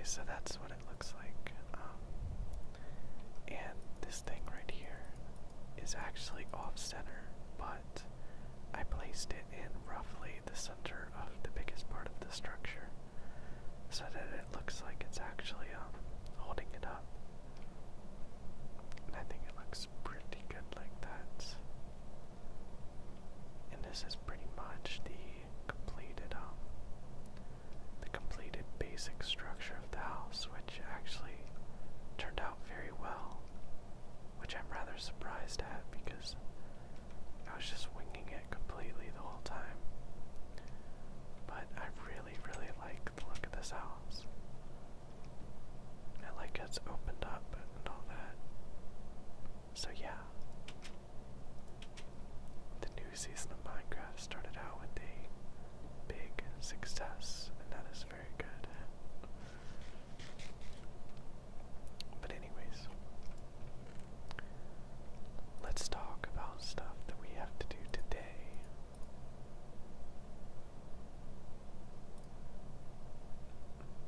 so that's what it looks like. And this thing right here is actually off-center, but I placed it in roughly the center of the biggest part of the structure so that it looks like it's actually holding it up. And I think it looks pretty good like that. And this is pretty much the completed basic structure of the house, which actually turned out very well, which I'm rather surprised at because I was just winging it completely the whole time. But I really, really like the look of this house. I like it's opened up and all that. So yeah, the new season of Minecraft started out with a big success, and that is very good. But anyways, let's talk about stuff that we have to do today.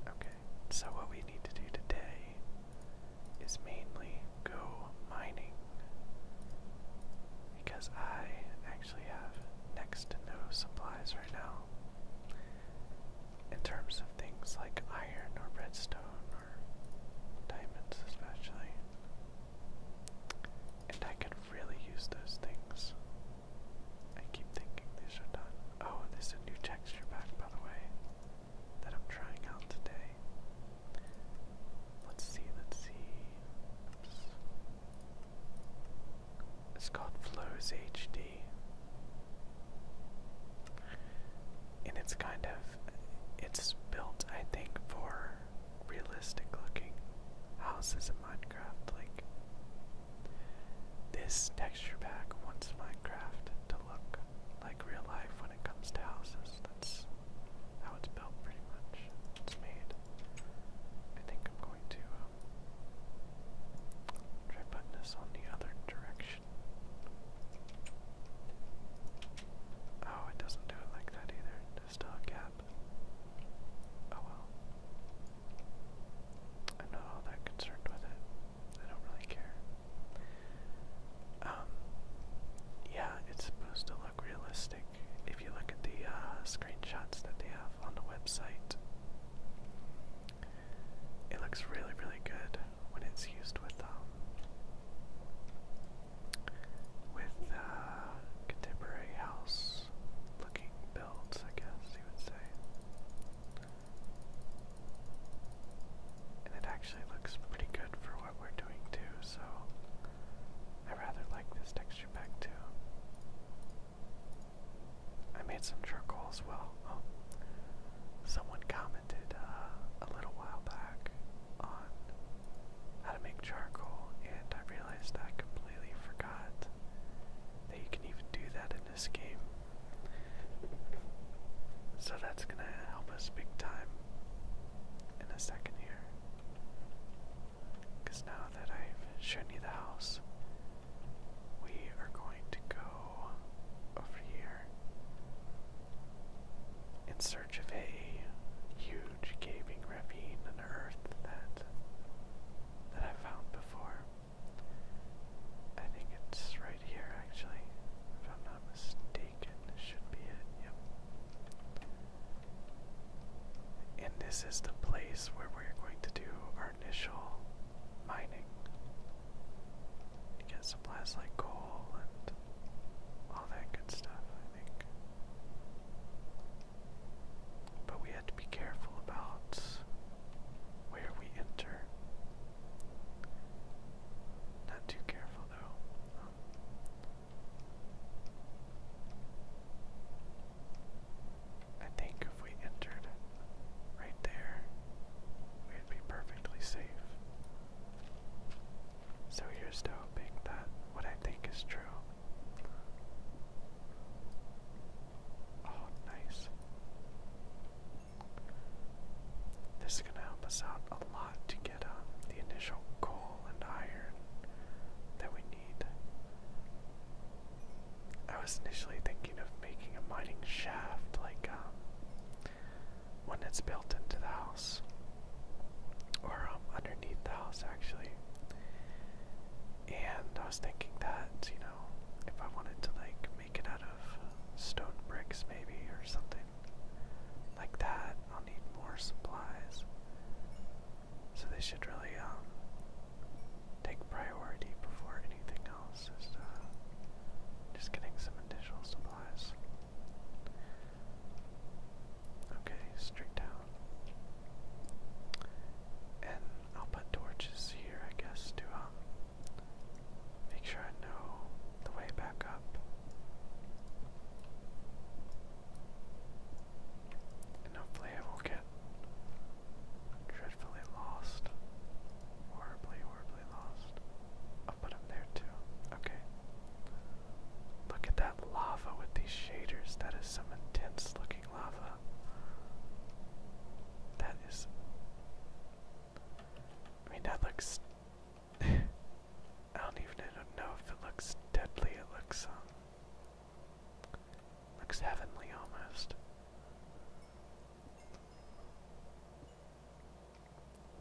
Okay, so what we need to do today is mainly go mining, because I actually have next to no supplies right now in terms of things like iron or redstone or diamonds especially, and I could really use those things. I keep thinking these are done. Oh, there's a new texture pack, by the way, that I'm trying out today. Let's see. Oops. It's called Flows HD. And it's it's built, I think, for realistic looking houses in Minecraft. Like, this texture pack wants Minecraft to look like real life when it comes to houses. That's how it's built, pretty much. It's made. I think I'm going to try putting this on the other direction. Oh, it doesn't do it like that either. There's still a gap. Oh well. I'm not all that concerned with it. I don't really care. Yeah, it's supposed to look realistic. If you look at the screenshots that they have on the website, it looks really, really good when it's used with contemporary house looking builds, I guess you would say. And it actually looks pretty good for what we're doing too, so I rather like this texture pack too. I made some charcoal as well. Someone commented a little while back on how to make charcoal, and I realized I completely forgot that you can even do that in this game. So that's gonna help us big time in a second here. Because now that I've shown you the house, we are going to go over here in search of a huge gaping ravine in the earth that I found before. I think it's right here, actually, if I'm not mistaken. This should be it. Yep. And this is the place where we're going to do our initial mining to get supplies like coal and all that good stuff, I think. But we had to be careful about where we enter. Not too careful though. I think if we entered right there, we'd be perfectly safe. So here's to hoping that what I think is true. Oh, nice. This is going to help us out a lot to get the initial coal and iron that we need. I was initially thinking of making a mining shaft like one that's built into the house. house actually. And I was thinking that, you know, if I wanted to like make it out of stone bricks maybe or something like that, I'll need more supplies. So they should really take priority before anything else. Is just getting some additional supplies. Okay, straight down. And I'll put torches here, I guess, to make sure I know the way back up. And hopefully I won't get dreadfully lost. Horribly, horribly lost. I'll put them there too. Okay. Look at that lava with these shaders. That is some intense looking lava. That is... I mean, that looks... I don't even know if it looks deadly. It looks, looks heavenly almost.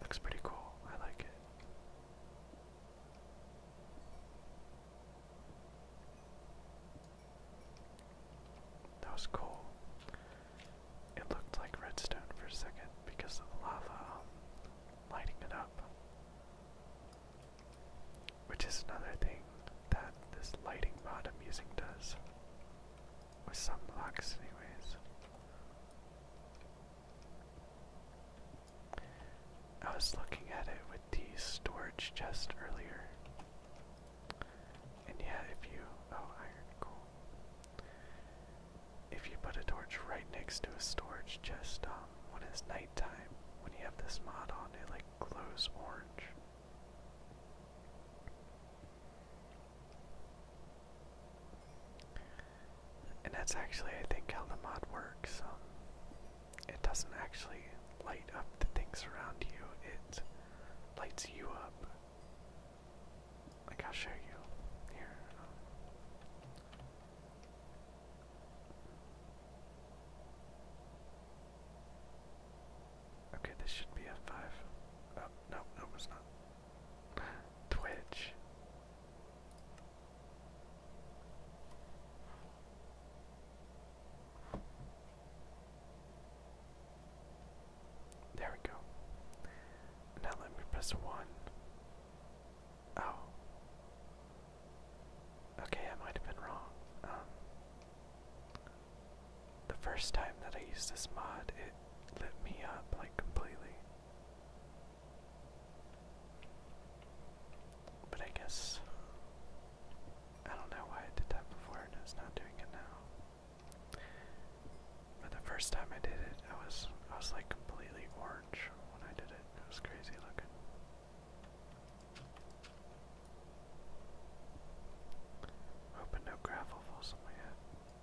Looks pretty cool. I like it. That was cool. It looked like redstone for a second because of the lava lighting it up. Which is another thing that this lighting mod I'm using does. With some blocks anyways. I was looking at it with the storage chest earlier. And yeah, if you... oh, iron, cool. If you put a torch right next to a storage chest, when it's nighttime, when you have this mod on, it like glows orange. And that's actually, I think, how the mod works. It doesn't actually light up the things around you, it lights you up. Like, I'll show you here. Okay, this should be F5. Oh, no, no, it's not. Twitch. There we go. Now let me press 1. Oh. Okay, I might have been wrong. The first time that I used this mod, it lit me up like completely. But I guess I don't know why I did that before and it's not doing it now. But the first time I did it, I was like completely orange when I did it. It was crazy looking. Hoping no gravel falls on my head.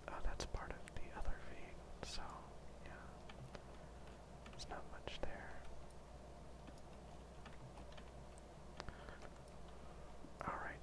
Oh, that's part of the other vein, so yeah. There's not much there. Alright,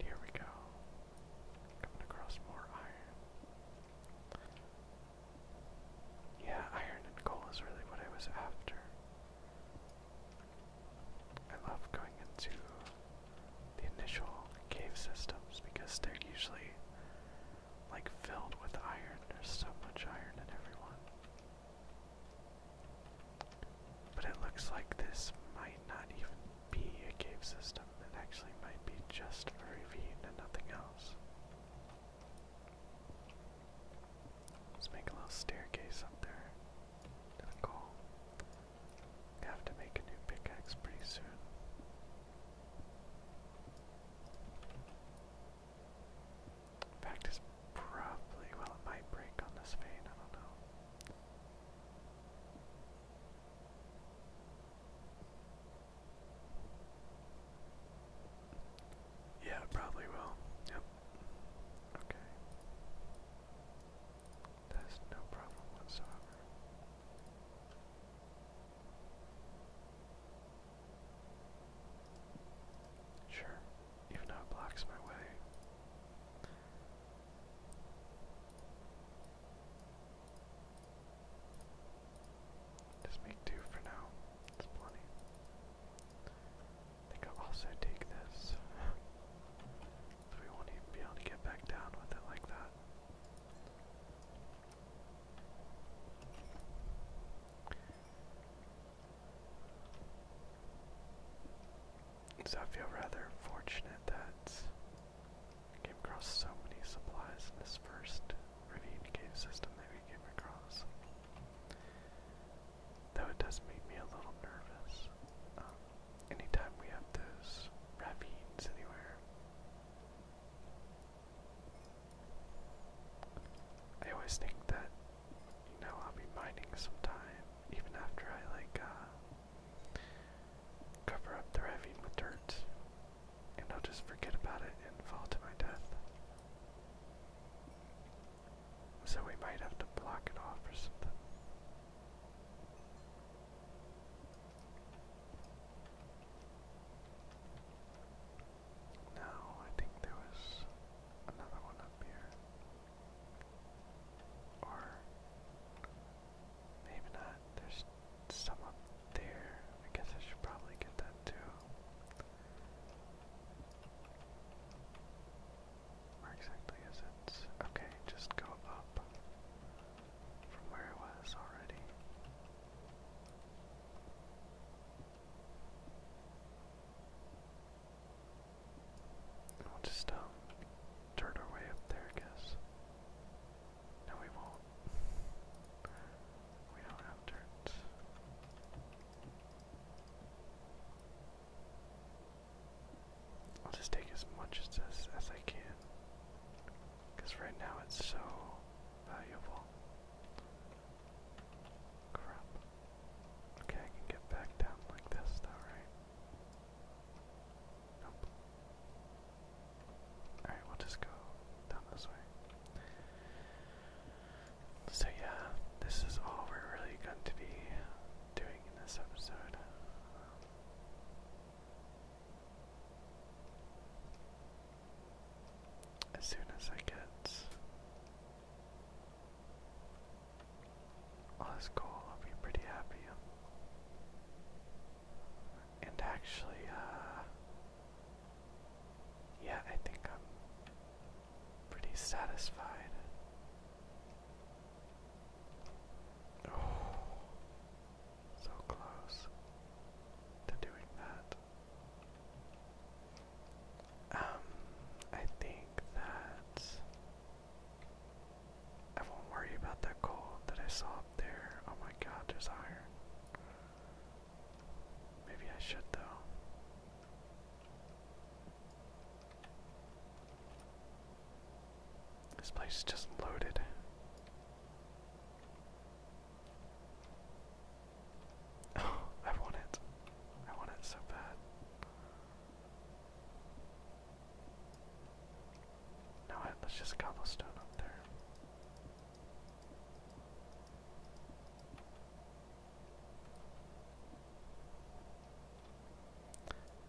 satisfied. Oh, so close to doing that. I think that I won't worry about that coal that I saw up there. Oh my god, there's iron. Maybe I should though. This place is just loaded. Oh, I want it. I want it so bad. Now let's just cobblestone up there.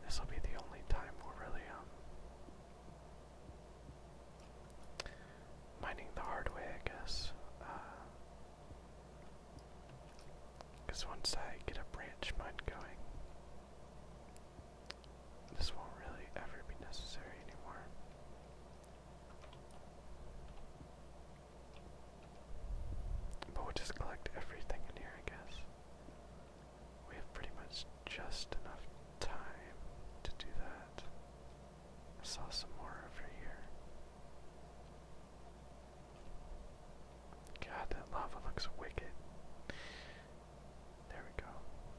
This will be the only time we'll really mining the hard way, I guess. Because once I get a branch mine going, this won't really ever be necessary anymore. But we'll just collect everything in here, I guess. We have pretty much just enough time to do that. I saw some more over here. God, that lava looks wicked. There we go.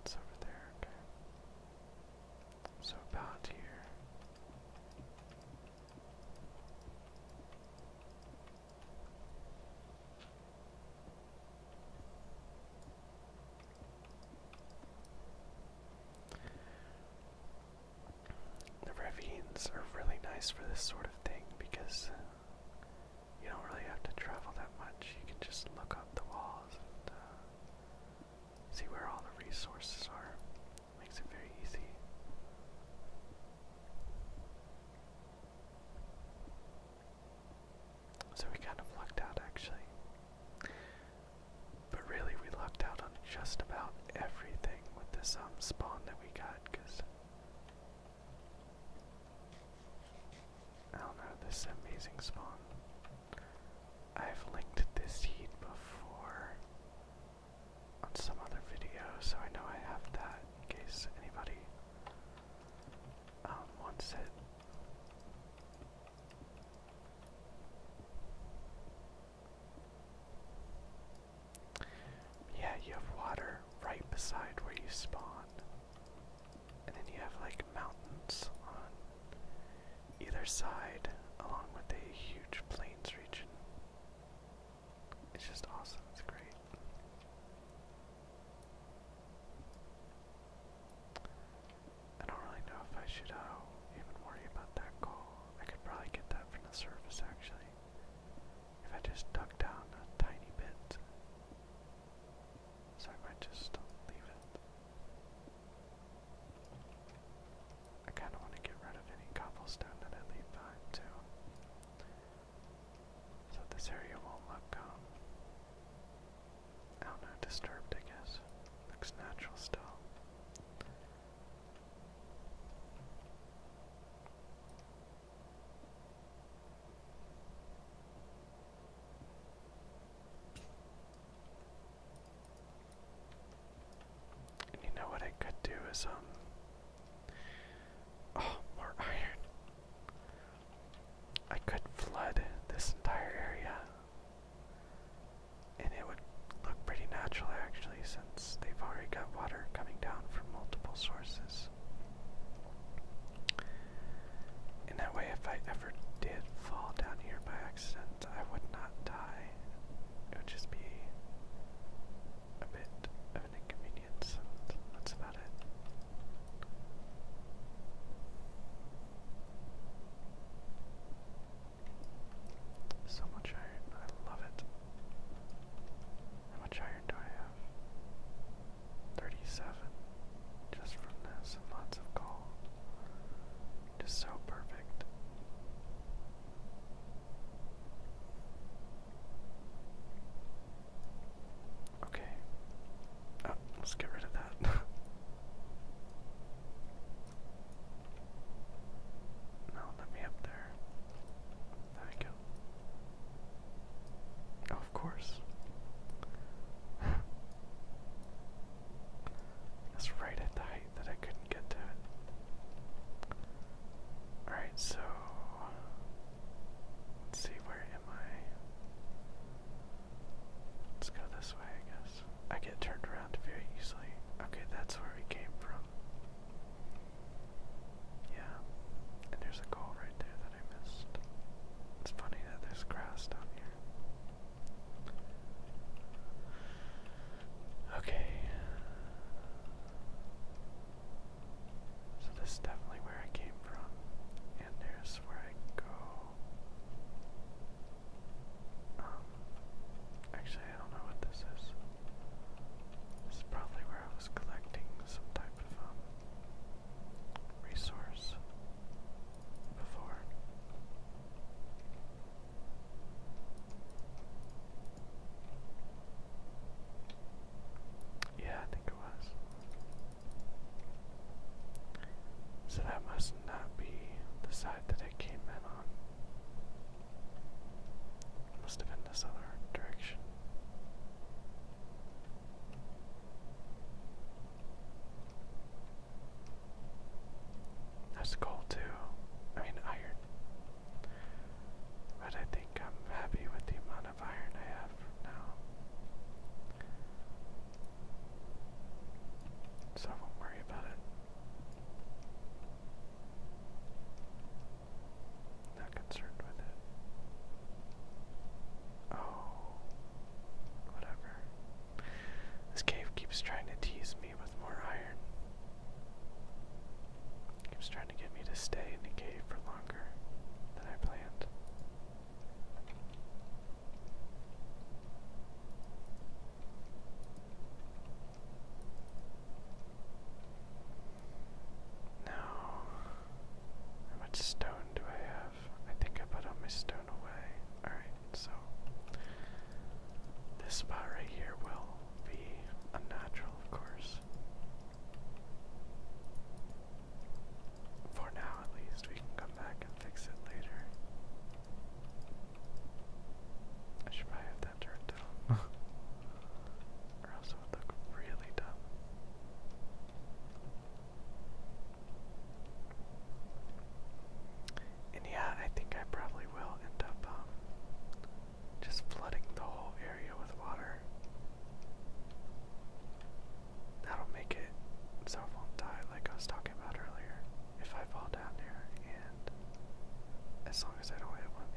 It's over there, okay. So about here. The ravines are really nice for this sort of thing because you don't really have to travel that much. You can just look up the walls and see where all the resources are. Makes it very easy. So we kind of lucked out actually. But really we lucked out on just about everything with this spawn that we got, because I don't know, this amazing spawn. I've linked this heat before on some other video, so I know I have that in case anybody wants it. Yeah, you have water right beside where you spawn, and then you have like mountains on either side, along with a huge plains region. It's just awesome, it's great. I don't really know if I should even worry about that coal. I could probably get that from the surface actually, if I just dug down a tiny bit. So I might just leave it. I kind of want to get rid of any cobblestone that I leave behind too.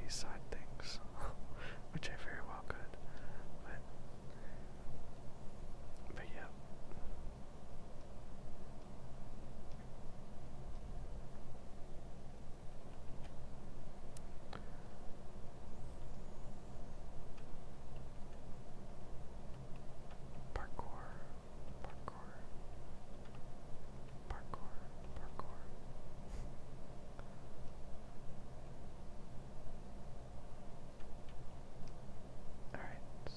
these side things, which I very well could, but yeah. Parkour, parkour, parkour, parkour. Alright.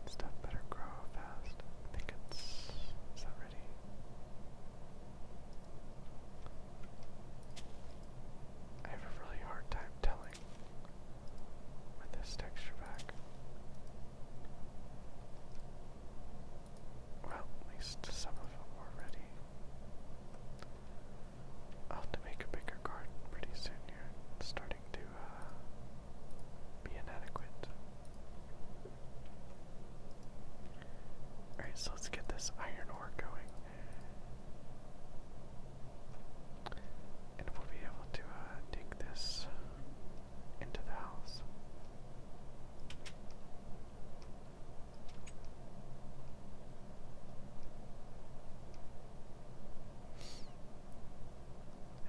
Stuff better grow fast. I think is that ready? I have a really hard time telling with this texture pack. Well, at least some of them were ready. I'll have to make a bigger garden pretty soon here. It's starting to be inadequate. Alright, so let's get this iron ore going. And we'll be able to dig this into the house.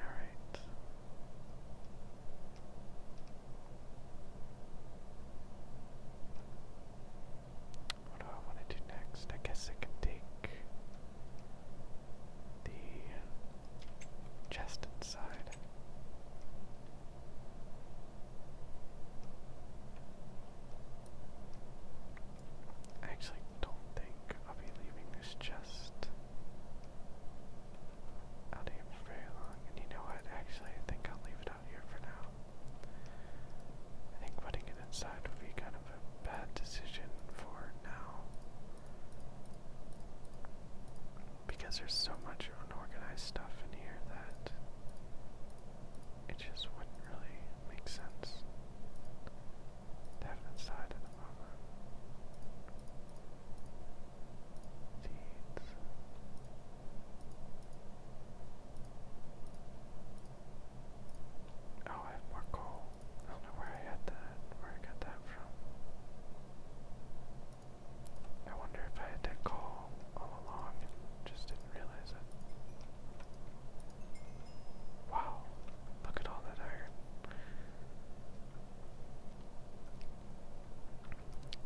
Alright. What do I want to do next? I guess I can take the chest inside. I actually don't think I'll be leaving this chest out here for very long. And you know what? Actually, I think I'll leave it out here for now. I think putting it inside would be kind of a bad decision for now. Because there's so much unorganized stuff in here that it just wouldn't really make sense to have it inside at the moment. Seeds. Oh, I have more coal. I don't know where I got that from. I wonder if I had that coal all along and just didn't realize it. Wow, look at all that iron.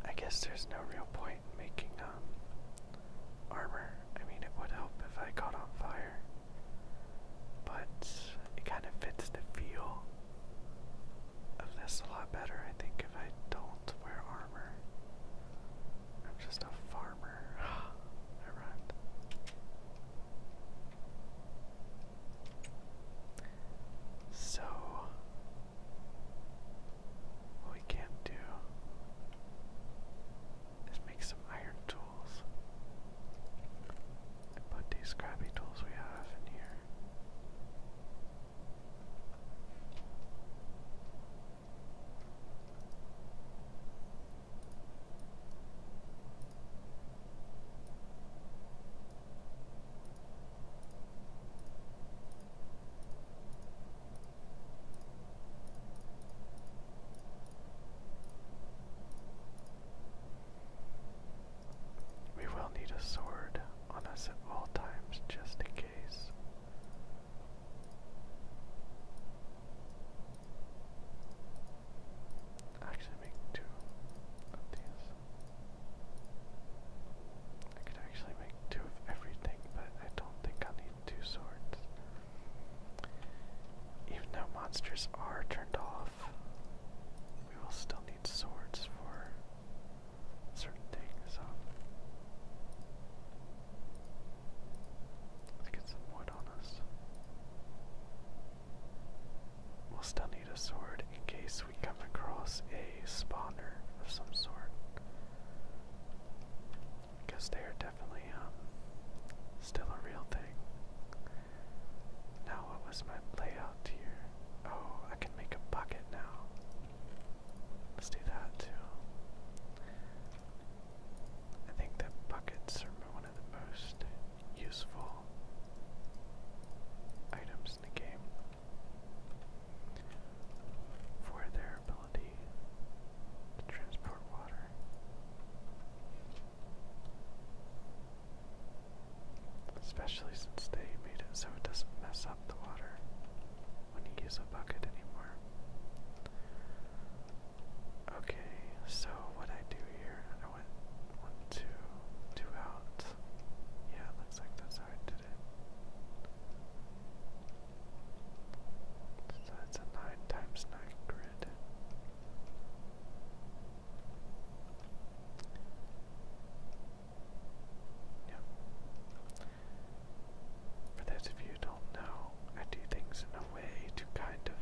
I guess there's no real point in making armor. I mean, it would help if I caught on fire, but it kind of fits the feel of this a lot better, I think, if I don't wear armor. I'm just a farmer. I rhymed. So, what we can do is make some iron tools and put these scrappy tools we have in here. We will need a sword on us at all times, just in case. Actually, make two of these. I could actually make two of everything, but I don't think I'll need two swords. Even though monsters are turned off, we will still need swords for certain things, so let's get some wood on us. We'll still need a sword in case we come across a spawner of some sort, because they are definitely still a real thing. Now, what was my layout here? Oh, I can make a bucket now. Let's do that too. I think that buckets are one of the most useful items in the game. especially since they made it so it doesn't mess up the water when you use a bucket anymore. Okay, so what I do here, I went 1, 2, 2 out. Yeah, it looks like that's how I did it. So it's a 9 times 9 grid. Yep. For those of you who don't know, I do things in a way to kind of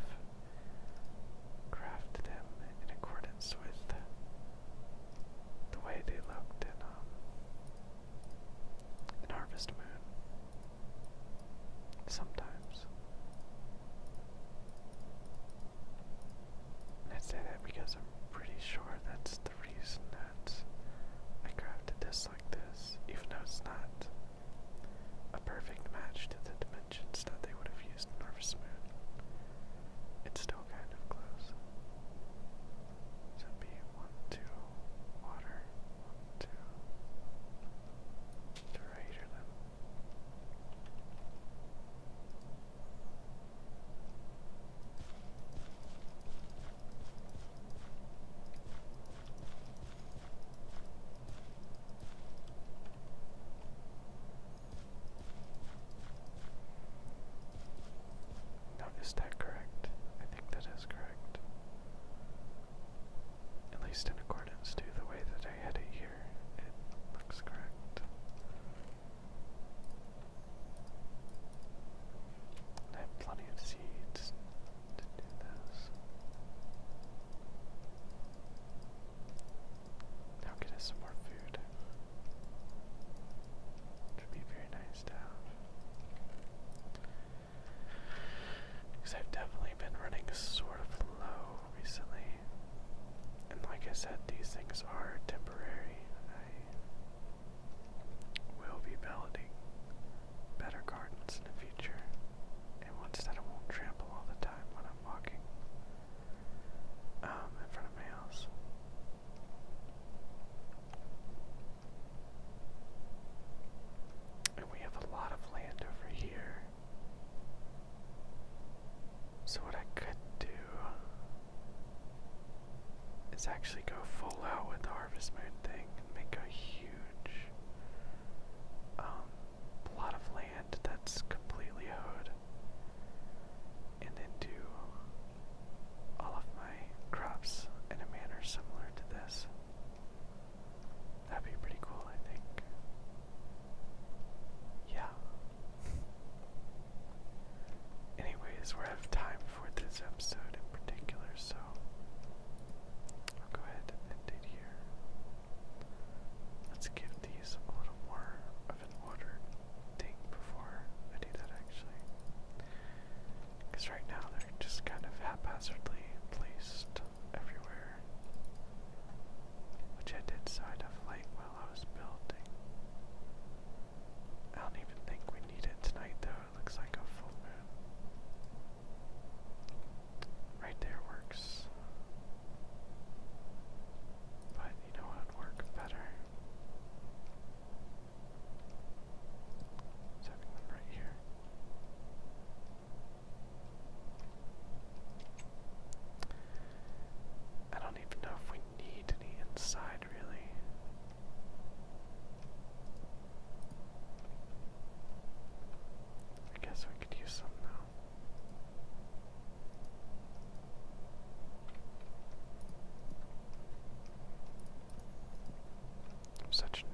craft them in accordance with the way they looked in Harvest Moon. Sometimes. And I say that because I'm pretty sure that's the reason that I crafted this like this, even though it's not a perfect match to the dimensions that they would have used in Harvest Moon. It's still kind of close. So it'd be 1, 2, water, 1, 2, to right here then. Now, is that correct? I think that is correct. At least in accordance to the way that I had it here, it looks correct. And I have plenty of seeds to do this. Now get us some more food. Which would be very nice to have. Because I've definitely been running sort of low recently. And like I said, these things are temporary. I will be building better gardens in the future. And ones that I won't trample all the time when I'm walking in front of my house. And we have a lot of land over here. So what I could do is actually go full out with the Harvest Moon thing and make a huge plot of land that's completely hoed, and then do all of my crops in a manner similar to this. That'd be pretty cool, I think. Yeah. Anyways, we're out of time for this episode in particular, so I'll go ahead and end it here. Let's give these a little more of an ordered thing before I do that, actually. Because right now they're just kind of haphazardly placed everywhere, which I did so I'd have light while I was building. I don't even think we need it tonight, though. It looks like a full moon. Right there works. But you know what would work better? Setting them right here. I don't even know if we need any inside, really. I guess we could use some now. I'm such a